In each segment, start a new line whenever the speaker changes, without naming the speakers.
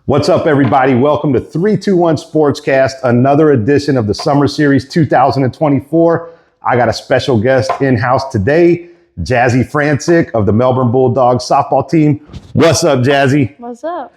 What's up, everybody? Welcome to 321 Sportscast, another edition of the Summer Series 2024. I got a special guest in-house today, Jazzy Francik of the Melbourne Bulldogs softball team. What's up, Jazzy?
What's up?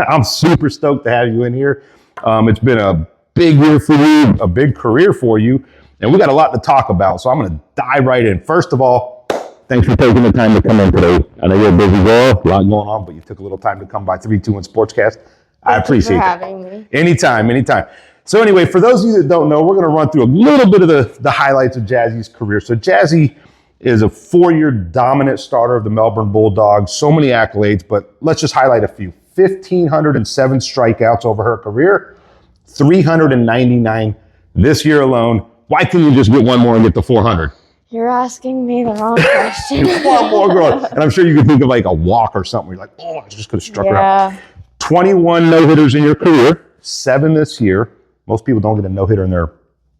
I'm super stoked to have you in here. It's been a big year for you, a big career for you, and we got a lot to talk about, so I'm going to dive right in. First of all, thanks for taking the time to come in today. I know you're a busy girl, a lot going on, but you took a little time to come by 321 Sportscast. I appreciate it.
Thank you for having me.
Anytime. So anyway, for those of you that don't know, we're going to run through a little bit of the highlights of Jazzy's career. So Jazzy is a 4-year dominant starter of the Melbourne Bulldogs. So many accolades, but let's just highlight a few. 1,507 strikeouts over her career, 399 this year alone. Why couldn't you just get one more and get to 400?
You're asking me the wrong question.
One more girl. And I'm sure you could think of like a walk or something. You're like, oh, I just could have struck her out. 21 no-hitters in your career, 7 this year. Most people don't get a no-hitter in their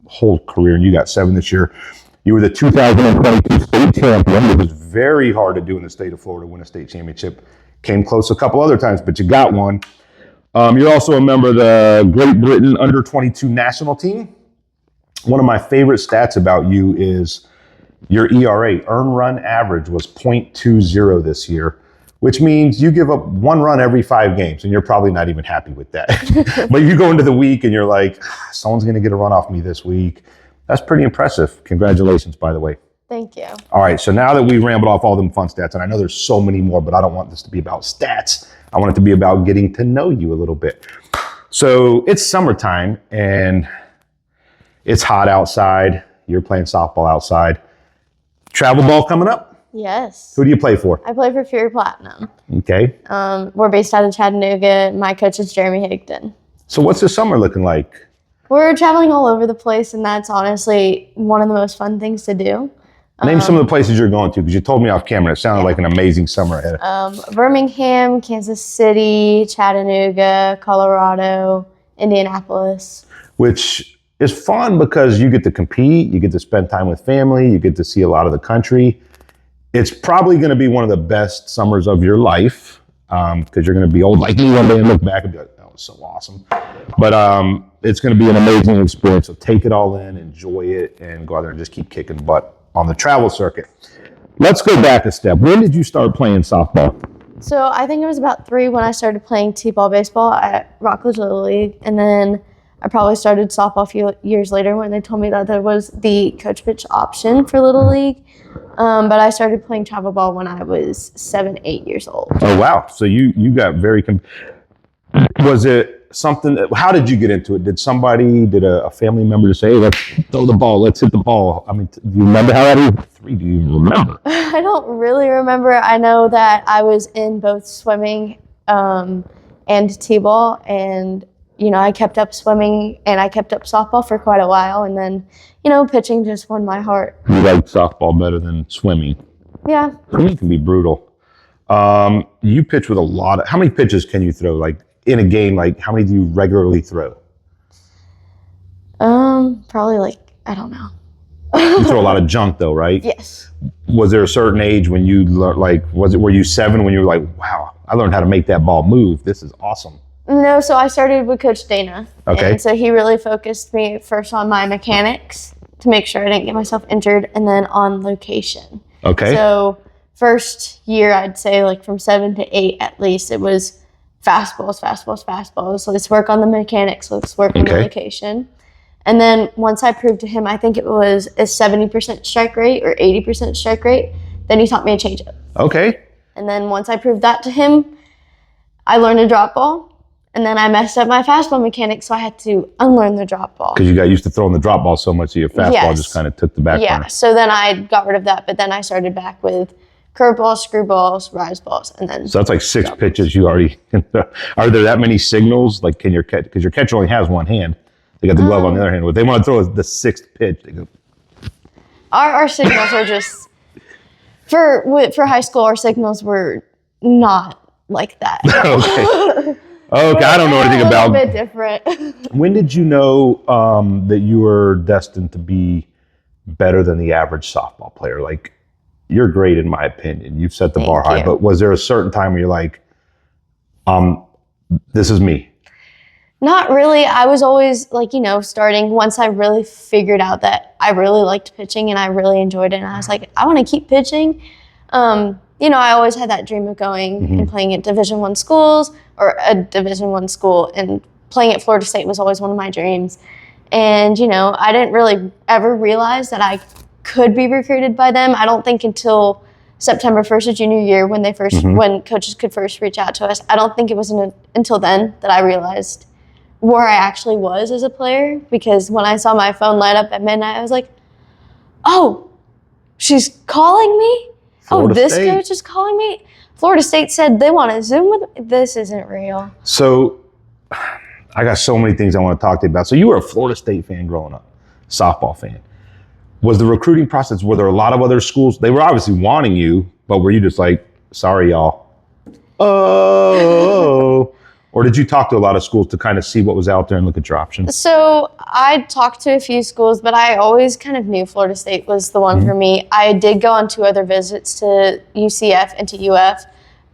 whole career, and you got 7 this year. You were the 2022 state champion. It was very hard to do in the state of Florida, win a state championship. Came close a couple other times, but you got one. You're also a member of the Great Britain under-22 national team. One of my favorite stats about you is your ERA, earned run average, was .20 this year, which means you give up 1 run every 5 games, and you're probably not even happy with that. But you go into the week and you're like, someone's going to get a run off me this week. That's pretty impressive. Congratulations, by the way.
Thank you.
All right, so now that we rambled off all them fun stats, and I know there's so many more, but I don't want this to be about stats. I want it to be about getting to know you a little bit. So it's summertime, and it's hot outside. You're playing softball outside. Travel ball coming up?
Yes.
Who do you play for?
I play for Fury Platinum.
Okay.
We're based out of Chattanooga. My coach is Jeremy Higdon.
So what's the summer looking like?
We're traveling all over the place, and that's honestly one of the most fun things to do.
Name some of the places you're going to, because you told me off camera. It sounded like an amazing summer ahead.
Birmingham, Kansas City, Chattanooga, Colorado, Indianapolis.
Which is fun because you get to compete, you get to spend time with family, you get to see a lot of the country. It's probably going to be one of the best summers of your life because you're going to be old like me one day and look back and be like, that was so awesome. But it's going to be an amazing experience. So take it all in, enjoy it, and go out there and just keep kicking butt on the travel circuit. Let's go back a step. When did you start playing softball?
So I think it was about 3 when I started playing T-ball baseball at Rockledge Little League, and then I probably started softball a few years later when they told me that there was the coach pitch option for Little League. But I started playing travel ball when I was 7, 8 years old.
Oh, wow. So you got very... Was it something... How did you get into it? Did a family member just say, hey, let's throw the ball, let's hit the ball? I mean, do you remember how that is? 3, do you even remember?
I don't really remember. I know that I was in both swimming and T-ball, and I kept up swimming and I kept up softball for quite a while, and then, pitching just won my heart.
You like softball better than swimming?
Yeah.
Swimming can be brutal. You pitch with a lot of... How many pitches can you throw? Like, in a game, like, how many do you regularly throw?
Probably I don't know.
You throw a lot of junk, though, right?
Yes.
Was there a certain age when you, were you 7 when you were like, wow, I learned how to make that ball move. This is awesome.
No, so I started with Coach Dana.
Okay.
And so he really focused me first on my mechanics to make sure I didn't get myself injured, and then on location.
Okay.
So first year, I'd say from 7 to 8 at least, it was fastballs. So let's work on the mechanics. Let's work on the location. And then once I proved to him, I think it was a 70% strike rate or 80% strike rate, then he taught me a changeup.
Okay.
And then once I proved that to him, I learned a drop ball. And then I messed up my fastball mechanics, so I had to unlearn the drop ball.
Because you got used to throwing the drop ball so much that your fastball just kind of took the back burner.
Yeah, so then I got rid of that, but then I started back with curveballs, screwballs, rise balls, and then...
So that's like 6 pitches you already... Are there that many signals? Like, can your catch... Because your catcher only has one hand. They got the glove on the other hand. If they want to throw the 6th pitch, they go...
Our signals are just... For high school, our signals were not like that.
Okay, I don't know anything about...
A little bit different.
When did you know that you were destined to be better than the average softball player? Like, you're great in my opinion. You've set the bar high, but was there a certain time where you're like, this is me?
Not really. I was always starting once I really figured out that I really liked pitching and I really enjoyed it. And I was like, I want to keep pitching. I always had that dream of going and playing at Division I schools or a Division I school, and playing at Florida State was always one of my dreams. And, I didn't really ever realize that I could be recruited by them. I don't think until September 1st of junior year when when coaches could first reach out to us. I don't think it was until then that I realized where I actually was as a player, because when I saw my phone light up at midnight, I was like, oh, she's calling me? Florida State. Coach is calling me? Florida State said they want to Zoom with me? This isn't real.
So I got so many things I want to talk to you about. So you were a Florida State fan growing up, softball fan. Was the recruiting process, were there a lot of other schools? They were obviously wanting you, but were you just like, sorry, y'all? Oh. Or did you talk to a lot of schools to kind of see what was out there and look at your options?
So I talked to a few schools, but I always kind of knew Florida State was the one for me. I did go on 2 other visits to UCF and to UF,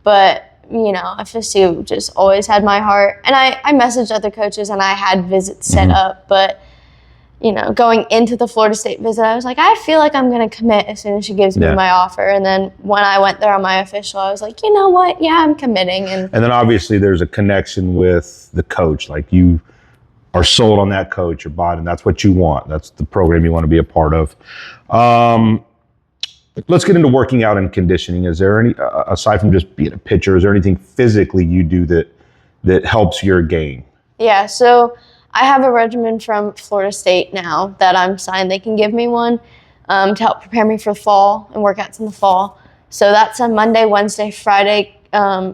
but FSU just always had my heart. And I messaged other coaches and I had visits set up, but going into the Florida State visit, I was like, I feel like I'm going to commit as soon as she gives me my offer. And then when I went there on my official, I was like, you know what? Yeah, I'm committing. And
then obviously there's a connection with the coach. Like you are sold on that coach or bought, and that's what you want. That's the program you want to be a part of. Let's get into working out and conditioning. Is there any, aside from just being a pitcher, is there anything physically you do that helps your game?
Yeah, so I have a regimen from Florida State now that I'm signed. They can give me one to help prepare me for the fall and workouts in the fall. So that's a Monday, Wednesday, Friday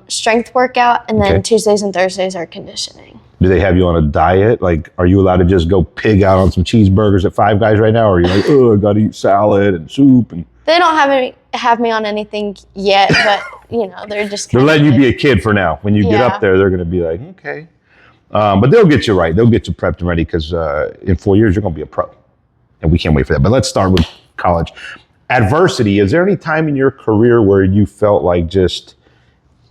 strength workout, and then Tuesdays and Thursdays are conditioning.
Do they have you on a diet? Like, are you allowed to just go pig out on some cheeseburgers at Five Guys right now? Or are you like, oh, I got to eat salad and soup? And
they don't have me on anything yet, but, they're just
they're letting you be a kid for now. When you get up there, they're going to be like, okay. But they'll get you right. They'll get you prepped and ready, because in 4 years, you're going to be a pro. And we can't wait for that. But let's start with college. Adversity. Is there any time in your career where you felt like just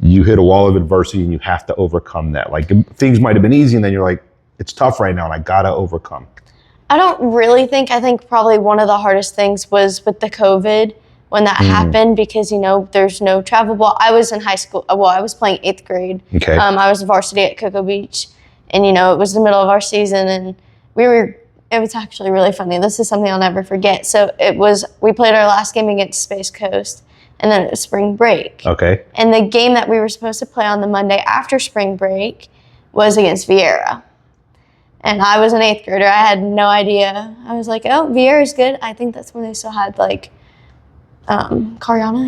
you hit a wall of adversity and you have to overcome that? Like things might have been easy and then you're like, it's tough right now and I got to overcome.
I don't really think. I think probably one of the hardest things was with the COVID when that happened, because, there's no travel ball. I was in high school. Well, I was playing 8th grade.
Okay.
I was varsity at Cocoa Beach. And, it was the middle of our season, and it was actually really funny. This is something I'll never forget. So we played our last game against Space Coast, and then it was spring break.
Okay.
And the game that we were supposed to play on the Monday after spring break was against Vieira. And I was an 8th grader. I had no idea. I was like, oh, Vieira's good. I think that's when they still had, Cariana.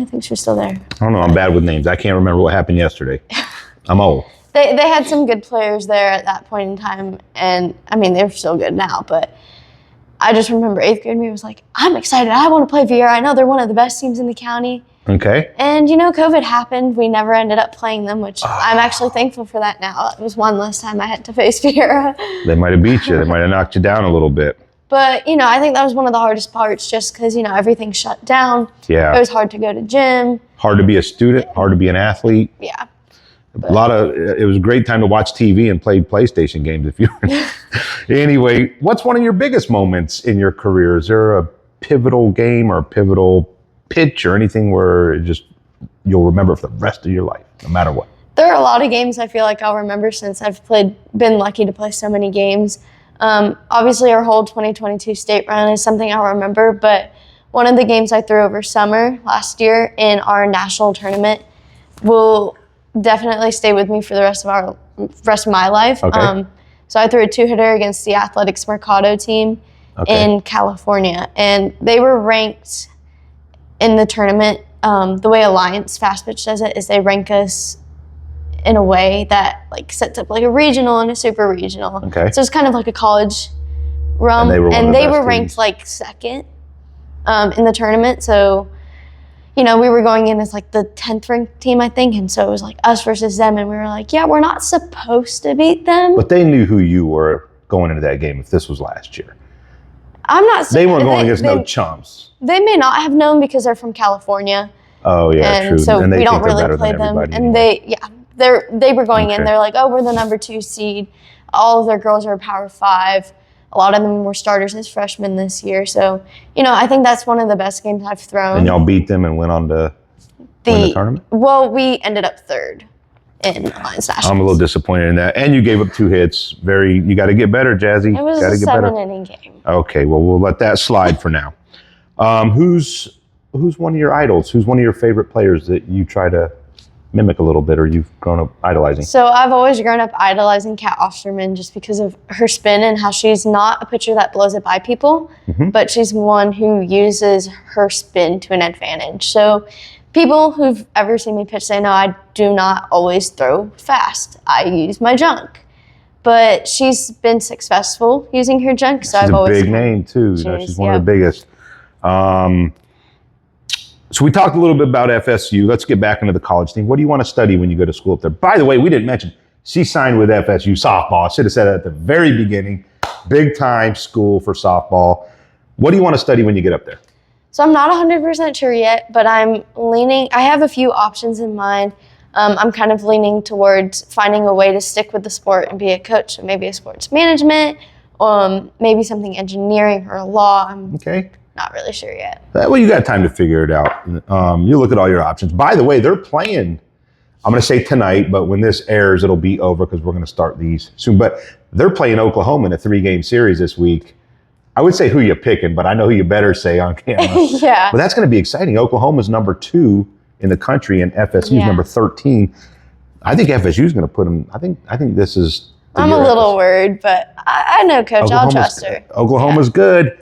I think she was still there.
I don't know. I'm bad with names. I can't remember what happened yesterday. I'm old.
They had some good players there at that point in time, and they're still good now, but I just remember 8th grade me was like, I'm excited. I want to play Vieira. I know they're one of the best teams in the county.
Okay.
And, COVID happened. We never ended up playing them, which I'm actually thankful for that now. It was one less time I had to face Vieira.
They might have beat you. They might have knocked you down a little bit.
But, I think that was one of the hardest parts, just because, everything shut down.
Yeah.
It was hard to go to gym.
Hard to be a student, hard to be an athlete.
Yeah.
It was a great time to watch TV and play PlayStation games if you Anyway, what's one of your biggest moments in your career? Is there a pivotal game or a pivotal pitch or anything where you'll remember for the rest of your life, no matter what?
There are a lot of games I feel like I'll remember since I've been lucky to play so many games. Obviously our whole 2022 state run is something I'll remember, but one of the games I threw over summer last year in our national tournament will definitely stay with me for the rest of my life.
Okay.
So I threw a 2-hitter against the Athletics Mercado team in California, and they were ranked in the tournament. The way Alliance Fast Pitch does it is they rank us in a way that sets up a regional and a super regional.
Okay.
So it's kind of like a college run, and they were ranked second in the tournament. So we were going in as the 10th ranked team, I think. And so it was us versus them. And we were like, yeah, we're not supposed to beat them.
But they knew who you were going into that game if this was last year.
I'm not saying
they weren't going against no chumps.
They may not have known because they're from California.
Oh, yeah,
and
true.
So
and
we don't really play them. And they were going in. They're like, oh, we're the number 2 seed. All of their girls are Power 5. A lot of them were starters as freshmen this year. So, I think that's one of the best games I've thrown.
And y'all beat them and went on to win the tournament?
Well, we ended up 3rd in Alliance Nationals. I'm
a little disappointed in that. And you gave up 2 hits. You got to get better, Jazzy.
It was a 7-inning game.
Okay, well, we'll let that slide for now. Who's one of your idols? Who's one of your favorite players that you try to mimic a little bit or you've grown up idolizing?
So I've always grown up idolizing Kat Osterman just because of her spin and how she's not a pitcher that blows it by people, but she's one who uses her spin to an advantage. So people who've ever seen me pitch say, no, I do not always throw fast. I use my junk. But she's been successful using her junk. So
she's a big name too. She's one of the biggest. So we talked a little bit about FSU. Let's get back into the college thing. What do you want to study when you go to school up there? By the way, we didn't mention, she signed with FSU softball. I should have said that at the very beginning. Big time school for softball. What do you want to study when you get up there?
So I'm not 100% sure yet, but I have a few options in mind. I'm kind of leaning towards finding a way to stick with the sport and be a coach. So maybe a sports management, maybe something engineering or law. I'm not really sure yet.
Well, you got time to figure it out. You look at all your options. By the way, they're playing, I'm going to say tonight, but when this airs, it'll be over because we're going to start these soon. But they're playing Oklahoma in a 3-game series this week. I would say who you're picking, but I know who you better say on camera.
Yeah.
But that's going to be exciting. Oklahoma's number 2 in the country, and FSU's number 13. I think FSU's going to put them. I think this is.
I'm a little worried, but I know, Coach. I'll trust her.
Oklahoma's good.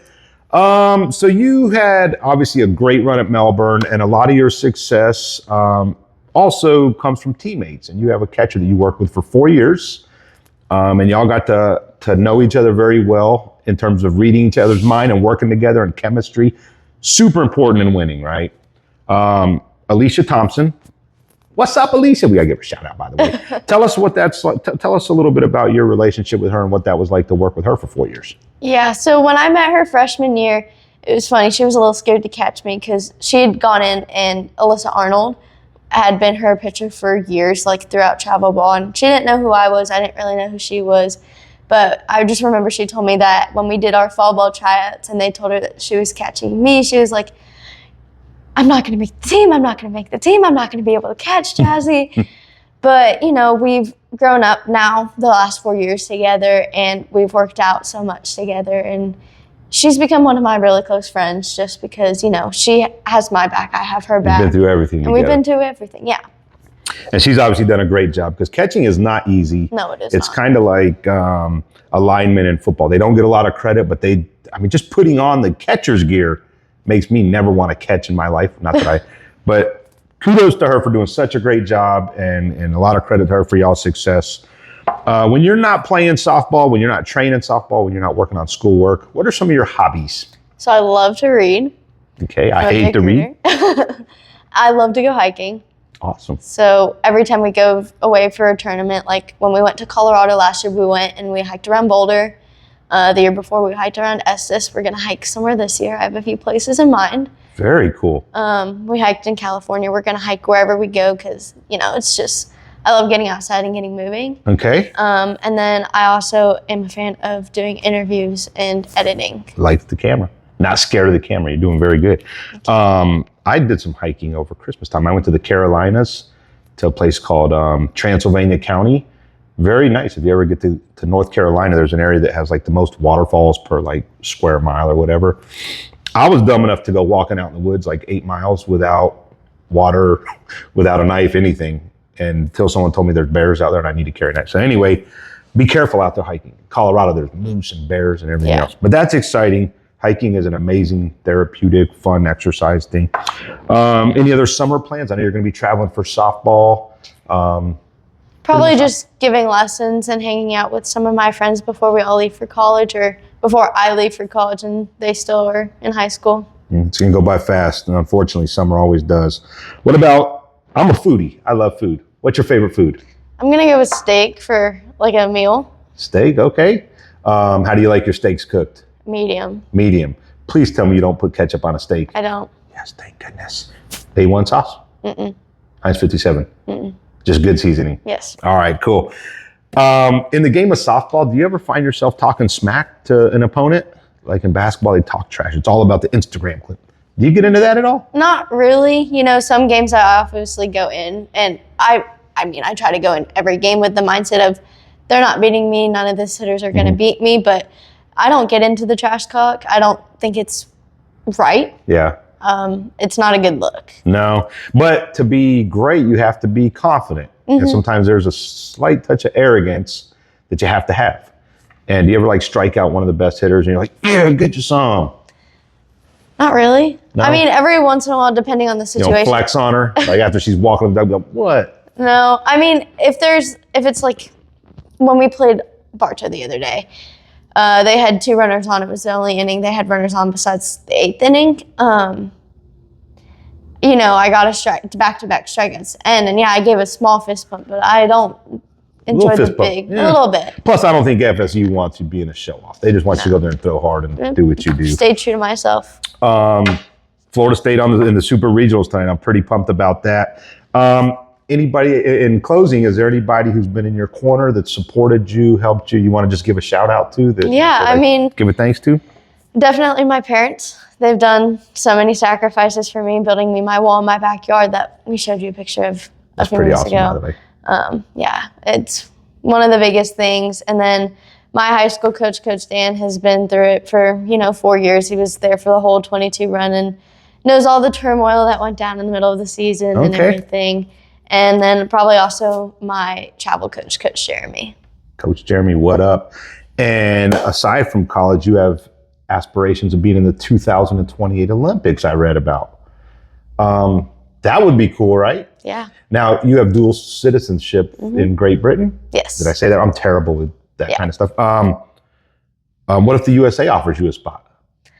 So you had obviously a great run at Melbourne, and a lot of your success also comes from teammates. And you have a catcher that you worked with for 4 years, and y'all got to know each other very well in terms of reading each other's mind and working together and chemistry. Super important in winning, right? Alicia Thompson. What's up, Alicia? We gotta give her a shout out, by the way. Tell us what that's like. Tell us a little bit about your relationship with her and what that was like to work with her for 4 years. Yeah,
so when I met her freshman year, it was funny. She was a little scared to catch me because she had gone in and Alyssa Arnold had been her pitcher for years, like throughout travel ball. And she didn't know who I was. I didn't really know who she was. But I just remember she told me that when we did our fall ball tryouts and they told her that she was catching me, she was like, I'm not going to make the team. I'm not going to make the team. I'm not going to be able to catch Jazzy. But, we've grown up now the last 4 years together, and we've worked out so much together. And she's become one of my really close friends just because, she has my back. I have her back.
You've been through everything together.
And we've been through everything, yeah.
And she's obviously done a great job because catching is not easy.
No, it is
It's kind of like a lineman in football. They don't get a lot of credit, but just putting on the catcher's gear makes me never want to catch in my life. Not that but kudos to her for doing such a great job and a lot of credit to her for y'all's success. When you're not playing softball, when you're not training softball, when you're not working on schoolwork, what are some of your hobbies?
So I love to read.
Okay, I hate to read.
I love to go hiking.
Awesome.
So every time we go away for a tournament, like when we went to Colorado last year, we went and we hiked around Boulder. The year before, we hiked around Estes. We're going to hike somewhere this year. I have a few places in mind.
Very cool.
We hiked in California. We're going to hike wherever we go because, it's just, I love getting outside and getting moving.
Okay.
And then I also am a fan of doing interviews and editing.
Lights the camera. Not scared of the camera. You're doing very good. I did some hiking over Christmas time. I went to the Carolinas to a place called Transylvania County. Very nice. If you ever get to North Carolina, there's an area that has like the most waterfalls per like square mile or whatever. I was dumb enough to go walking out in the woods like 8 miles without water, without a knife, anything, until someone told me there's bears out there and I need to carry a knife. So anyway, be careful out there hiking. In Colorado, there's moose and bears and everything else. But that's exciting. Hiking is an amazing, therapeutic, fun exercise thing. Any other summer plans? I know you're going to be traveling for softball.
Probably just giving lessons and hanging out with some of my friends before we all leave for college or before I leave for college and they still are in high school.
It's going to go by fast, and unfortunately, summer always does. What about, I'm a foodie. I love food. What's your favorite food?
I'm going to go with steak for like a meal.
Steak, okay. How do you like your steaks cooked?
Medium.
Medium. Please tell me you don't put ketchup on a steak.
I don't.
Yes, thank goodness. A1 sauce?
Mm-mm.
Heinz 57?
Mm-mm.
Just good seasoning.
Yes.
All right, cool. In the game of softball, do you ever find yourself talking smack to an opponent? Like in basketball, they talk trash. It's all about the Instagram clip. Do you get into that at all?
Not really. You know, some games I obviously go in, and I try to go in every game with the mindset of they're not beating me. None of the hitters are going to beat me, but I don't get into the trash talk. I don't think it's right.
Yeah.
It's not a good look.
No, but to be great, you have to be confident. And sometimes there's a slight touch of arrogance that you have to have. And do you ever like strike out one of the best hitters and you're like, yeah, get you some?
Not really.
No?
I mean, every once in a while, depending on the situation.
You know, flex on her, like after she's walking the dog, go, what?
No, I mean, if it's like when we played Bartow the other day, they had 2 runners on. It was the only inning they had runners on besides the 8th inning. You know, I got a back-to-back strikeouts, and yeah, I gave a small fist pump, but I don't enjoy the big, a little bit.
Plus, I don't think FSU wants you being a show-off. They just want you to go there and throw hard and do what you do.
Stay true to myself.
Florida State in the Super Regionals tonight. I'm pretty pumped about that. Anybody, in closing, is there anybody who's been in your corner that supported you, helped you want to just give a shout-out to? Give a thanks to?
Definitely my parents. They've done so many sacrifices for me, building me my wall in my backyard that we showed you a picture of a few minutes ago. By the way. Yeah, it's one of the biggest things. And then my high school coach, Coach Dan, has been through it for, 4 years. He was there for the whole 22 run and knows all the turmoil that went down in the middle of the season and everything. And then probably also my travel coach, Coach Jeremy. Coach
Jeremy, what up? And aside from college, you have aspirations of being in the 2028 Olympics I read about. That would be cool, right?
Yeah.
Now, you have dual citizenship in Great Britain?
Yes.
Did I say that? I'm terrible with that kind of stuff. What if the USA offers you a spot?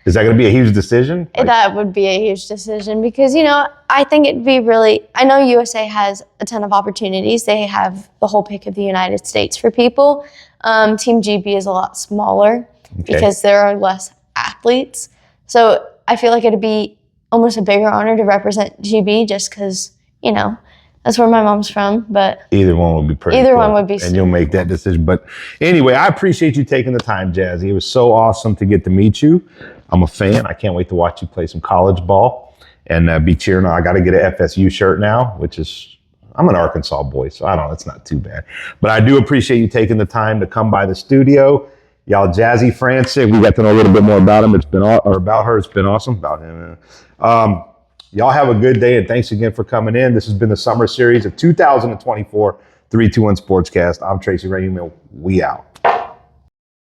Is that going to be a huge decision?
That would be a huge decision because, I think it'd be I know USA has a ton of opportunities. They have the whole pick of the United States for people. Team GB is a lot smaller because there are less athletes. So I feel like it'd be almost a bigger honor to represent GB just because, that's where my mom's from. But
either one would be pretty
Either
cool.
one would be
And you'll make that decision. But anyway, I appreciate you taking the time, Jazzy. It was so awesome to get to meet you. I'm a fan. I can't wait to watch you play some college ball and be cheering on. I got to get an FSU shirt now, I'm an Arkansas boy, so it's not too bad. But I do appreciate you taking the time to come by the studio. Y'all, Jazzy Francik, we got to know a little bit more about him. About her. It's been awesome. About him. Y'all have a good day, and thanks again for coming in. This has been the summer series of 2024 321 Sportscast. I'm Tracy Rheaume. We out.